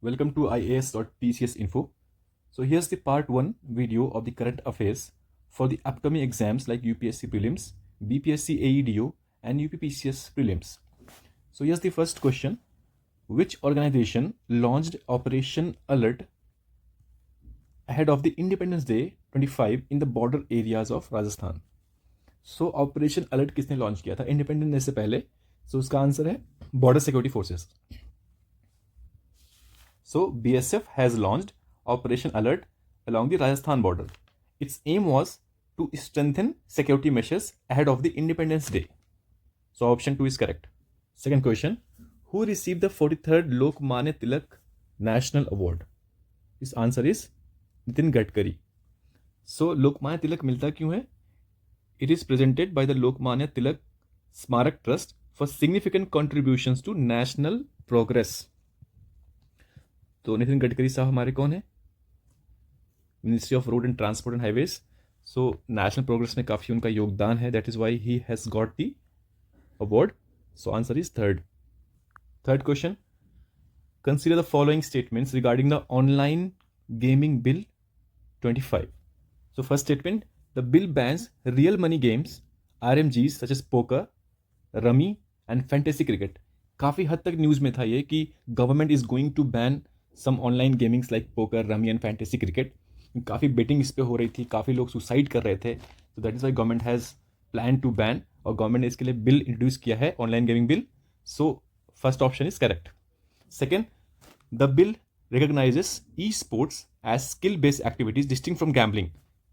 Welcome to ias.tcs info. So here's the part 1 video of the current affairs for the upcoming exams like UPSC prelims, BPSC AEDO and UPPCS prelims. So here's the first question. Which organization launched Operation Alert ahead of the Independence Day 25 in the border areas of Rajasthan? So operation alert किसने launch किया था independence day से पहले? सो उसका answer है border security forces. So BSF has launched Operation Alert along the Rajasthan border. Its aim was to strengthen security measures ahead of the Independence Day. So option 2 is correct. Second question. Who received the 43rd Lokmanya Tilak National Award? His answer is Nitin Gadkari. So Lokmanya Tilak मिलता क्यों है? It is presented by the Lokmanya Tilak Smarak Trust for significant contributions to national progress. तो नितिन गडकरी साहब हमारे कौन है? Ministry of road and transport and highways. So national progress में काफ़ी उनका योगदान है. That is why he has got the award. So answer is third. Third question. Consider the following statements regarding the online gaming bill 25. So first statement. The bill bans real money games RMGs such as poker, rummy and fantasy cricket. काफ़ी हद तक news में था ये कि government is going to ban some online gamings like poker, rummy and fantasy cricket. काफ़ी betting इस पे हो रही थी, काफ़ी लोग सुसाइड कर रहे थे. तो that is why government has plan to ban, और गवर्नमेंट ने इसके लिए बिल इंट्रोड्यूस किया है, online gaming bill. So first option is correct. Second, the bill recognizes esports as skill based activities distinct from gambling.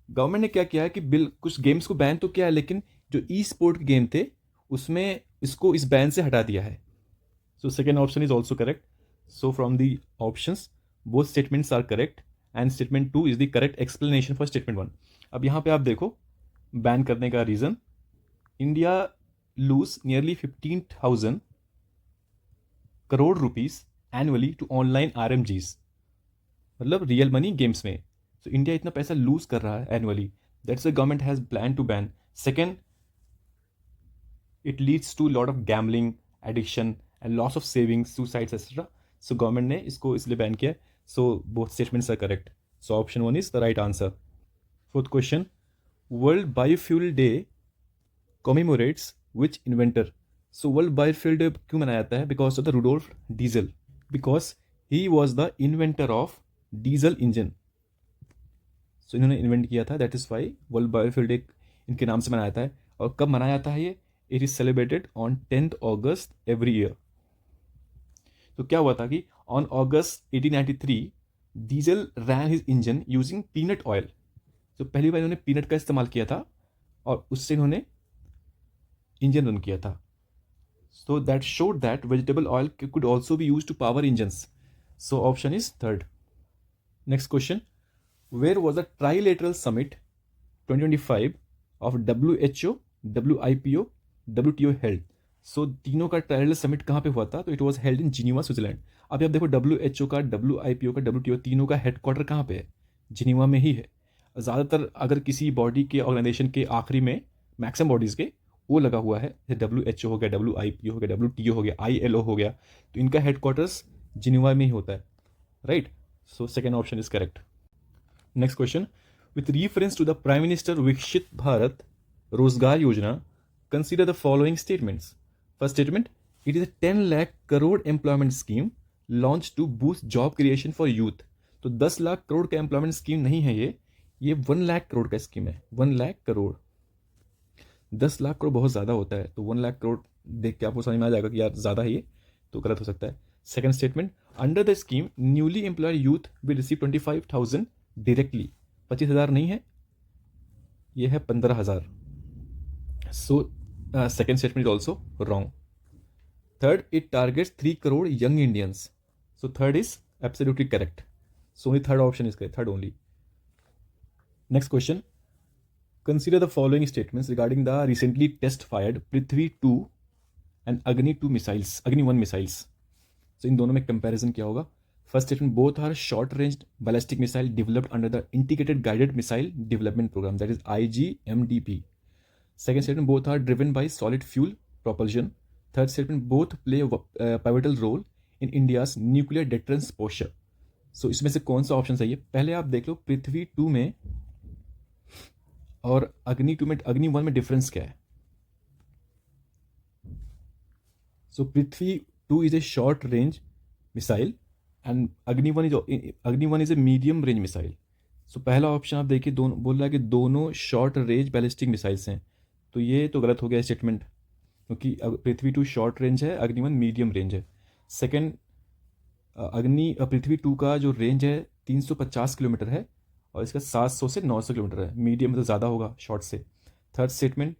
Government ने क्या किया है कि बिल कुछ गेम्स को बैन तो किया है, लेकिन जो ई स्पोर्ट गेम थे उसमें इसको इस बैन से हटा दिया है. So second option is also correct. So from the options, both statements are correct and statement 2 is the correct explanation for statement 1. अब यहाँ पे आप देखो बैन करने का reason. India lose nearly 15,000 crore rupees annually to online RMGs, मतलब real money games में. तो इंडिया इतना पैसा लूज कर रहा है annually. That's the government has plan to ban. Second, it leads to lot of gambling, addiction and loss of savings, suicides, etc. So government ने इसको इसलिए बैन किया. So both statements are correct. So option 1 is the right answer. Fourth question. World Biofuel Day commemorates which inventor? So World Biofuel Day क्यों मनाया जाता है? Because of the Rudolf Diesel. Because he was the inventor of diesel engine. So इन्होंने invent किया था. That is why World Biofuel Day इनके नाम से मनाया जाता है. और कब मनाया जाता है ये? It is celebrated on 10th August every year. तो क्या हुआ था कि on August 1893 Diesel ran his engine using peanut oil. तो पहली बार इन्होंने पीनट का इस्तेमाल किया था और उससे इन्होंने इंजन रन किया था. So that showed that vegetable oil could also be use to power engines. So option is third. Next question. Where was the trilateral summit 2025 of WHO, WIPO, WTO held? So तीनों का ट्राइलेटरल समिट कहाँ पे हुआ था? तो it was held in Geneva, Switzerland. अब आप देखो WHO का, WIPO का, WTO तीनों का हेडक्वार्टर कहाँ पे है? जिनीवा में ही है. ज़्यादातर अगर किसी बॉडी के ऑर्गेनाइजेशन के आखिरी में मैक्सिमम बॉडीज़ के वो लगा हुआ है, जैसे WHO हो गया, WIPO हो गया, WTO हो गया, ILO हो गया, तो इनका हेडक्वार्टर्स जिनीवा में ही होता है. Right. So second option is correct. Next question. With reference to the prime minister Viksit Bharat रोजगार योजना, consider the following statements. First statement, it is a 10 lakh crore employment scheme launched to boost job creation for youth. तो 10 लाख करोड़ का employment scheme नहीं है ये 1 लाख करोड़ का scheme है. 1 लाख करोड़. 10 लाख करोड़ बहुत ज़्यादा होता है, तो 1 लाख करोड़ देख के आपको समझ में आ जाएगा कि यार ज़्यादा है ये, तो गलत हो सकता है. Second statement, under the scheme newly employed youth will receive 25,000 directly. 25,000 नहीं है, ये है 15,000. सो second statement is also wrong. Third, it targets 3 crore young Indians. So third is absolutely correct. So only third option is correct. Third only. Next question. Consider the following statements regarding the recently test fired Prithvi 2 and Agni 2 missiles, Agni 1 missiles. So इन दोनों में comparison क्या होगा? First statement, both are short range ballistic missile developed under the Integrated Guided Missile Development Program, that is IGMDP. Second statement, both are driven by solid fuel propulsion. Third statement, both play a pivotal role in India's nuclear deterrence posture. सो इसमें से कौन सा option सही है? पहले आप देख लो पृथ्वी 2 में और अग्नि 2 में, अग्नि 1 में डिफरेंस क्या है? So Prithvi 2 is a short range missile and Agni 1 is a medium range missile. So पहला ऑप्शन आप देखिए, दोनों बोल रहा है कि दोनों शॉर्ट रेंज बैलिस्टिक मिसाइल्स हैं, तो ये तो गलत हो गया स्टेटमेंट, क्योंकि पृथ्वी 2 शॉर्ट रेंज है, अग्नि 1 मीडियम रेंज है। सेकेंड, पृथ्वी 2 का जो रेंज है 350 किलोमीटर है और इसका 700 से 900 किलोमीटर है, मीडियम तो ज़्यादा होगा शॉर्ट से। थर्ड स्टेटमेंट,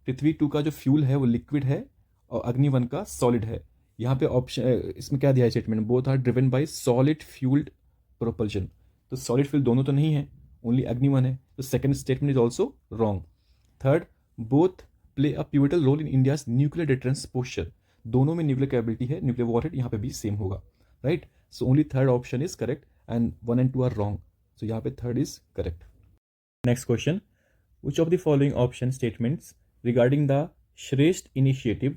पृथ्वी 2 का जो फ्यूल है वो लिक्विड है और अग्नि 1 का सॉलिड है। यहाँ पे ऑप्शन इसमें क्या दिया है statement? Both are driven by solid fuelled propulsion. तो सॉलिड फ्यूल दोनों तो नहीं है, ओनली अग्नि 1 है, तो second statement is also wrong. Third, both play a pivotal role in India's nuclear deterrence posture. दोनों में न्यूक्लियर कैपेबिलिटी है, न्यूक्लियर वॉरहेड यहाँ पे भी सेम होगा, right? So only third option is correct and 1 and 2 are wrong, so यहाँ पे third is correct. Next question, which of the following option statements regarding the Shresth initiative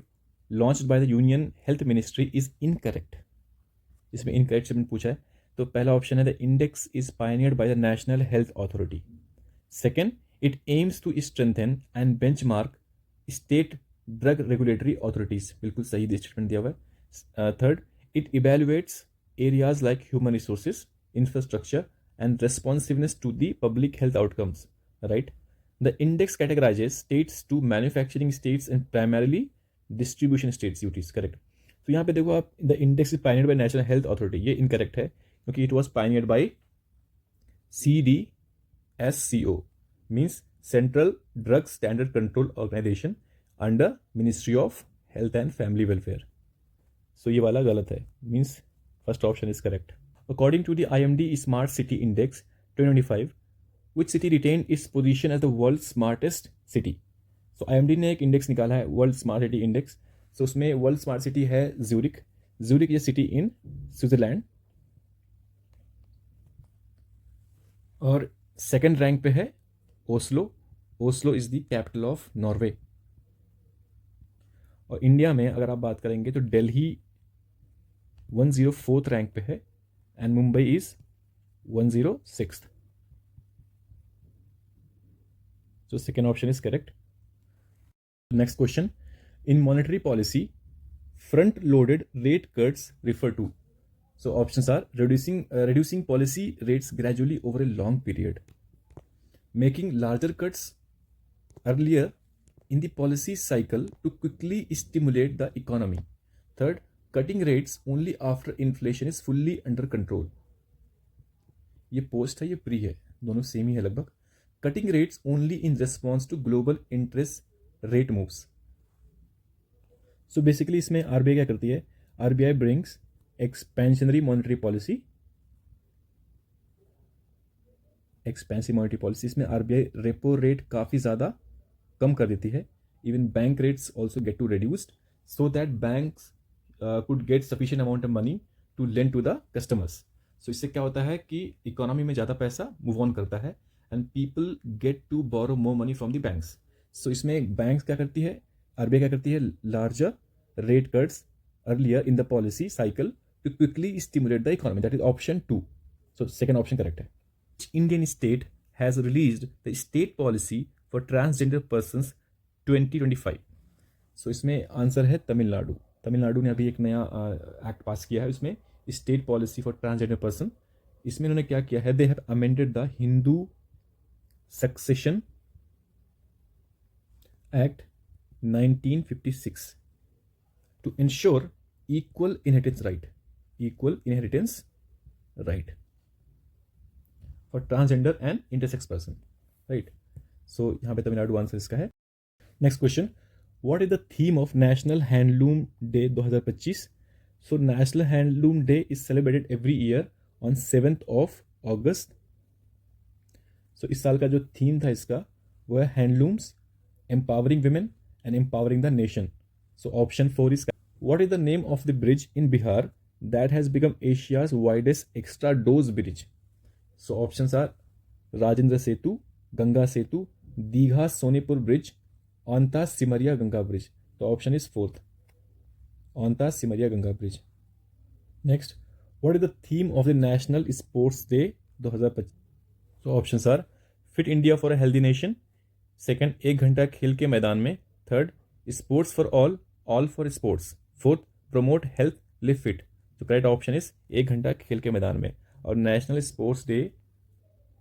launched by the Union Health Ministry is incorrect? इसमें incorrect statement पूछा है, तो पहला option है the index is pioneered by the national health authority. Second, it aims to strengthen and benchmark state drug regulatory authorities, बिल्कुल सही statement दिया हुआ है। Third, it evaluates areas like human resources, infrastructure and responsiveness to the public health outcomes, right? The index categorizes states to manufacturing states and primarily distribution states duties, correct? तो यहाँ पे देखो आप, the index is pioneered by national health authority, ये incorrect है क्योंकि it was pioneered by CDSCO, means central drug standard control organisation under ministry of health and family welfare. So ये वाला गलत है, means first option is correct. According to the IMD smart city index 2025, which city retained its position as the world's smartest city? So IMD ने एक index निकाला है, world smart city index. सो उसमें world smart city है Zurich. Zurich is city in Switzerland और second rank पे है Oslo. Oslo is the capital of Norway. और इंडिया में अगर आप बात करेंगे तो दिल्ली 104th रैंक पे है and Mumbai is 106th। So second option is correct. Next question, in monetary policy, front-loaded rate cuts refer to. So options are reducing policy rates gradually over a long period, making larger cuts earlier in the policy cycle to quickly stimulate the economy. Third, cutting rates only after inflation is fully under control. ये post है, ये pre है, दोनों same ही है लगभग। Cutting rates only in response to global interest rate moves. So basically इसमें RBI क्या करती है? RBI brings expansionary monetary policy. Expansive monetary policy, इसमें RBI रेपो रेट काफ़ी ज़्यादा कम कर देती है. Even bank rates also get to reduced so that banks could get sufficient amount of money to lend to the customers. So इससे क्या होता है कि इकोनॉमी में ज़्यादा पैसा मूव ऑन करता है and people get to borrow more money from the banks. So इसमें बैंक्स क्या करती है, आरबीआई क्या करती है, larger rate cuts earlier in the policy cycle to quickly stimulate the economy, that is option 2। So second option correct है। Indian state has released the state policy for transgender persons 2025। So इसमें answer है तमिलनाडु। तमिलनाडु ने अभी एक नया act पास किया है, इसमें state policy for transgender person. इसमें उन्होंने क्या किया है, they have amended the Hindu succession act 1956 to ensure equal inheritance right for transgender and intersex person, right? So यहाँ पे तमिलनाडु आंसर इसका है। Next question, what is the theme of national handloom day 2025? So national handloom day is celebrated every year on 7th of August। So इस साल का जो theme था इसका वो है handlooms empowering women and empowering the nation. So option 4 is, what is the name of the bridge in Bihar that has become Asia's widest extra dose bridge? So options are Rajendra Setu, Ganga Setu, Digha Sonepur bridge, Aunta Simariya Ganga bridge. तो option is 4th, Aunta Simariya Ganga bridge. Next, what is the theme of the national sports day 2025? So options are fit India for a healthy nation, second 1 घंटा खेल के मैदान में, third sports for all for sports, fourth promote health live fit. तो correct option is 1 घंटा खेल के मैदान में। और national sports day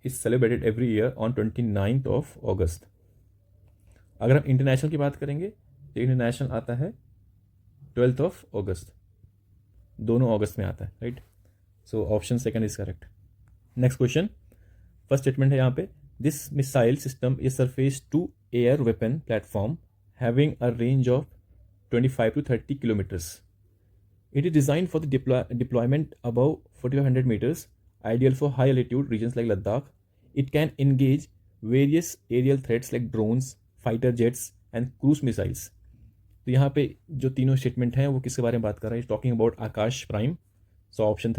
is celebrated every year on 29th of अगस्त। अगर हम इंटरनेशनल की बात करेंगे तो इंटरनेशनल आता है 12th ऑफ अगस्त, दोनों अगस्त में आता है, right. So option second is correct. Next question, first statement है यहाँ पे, this missile system is surface to air weapon platform having a range of 25 to 30 kilometers. It is designed for the deployment above 4,500 meters, ideal for high altitude regions like Ladakh. It can engage various aerial threats like drones, fighter jets and cruise missiles. तो यहाँ पे जो तीनों statement हैं वो किसके बारे में बात कर रहा है? Talking about Akash prime. So option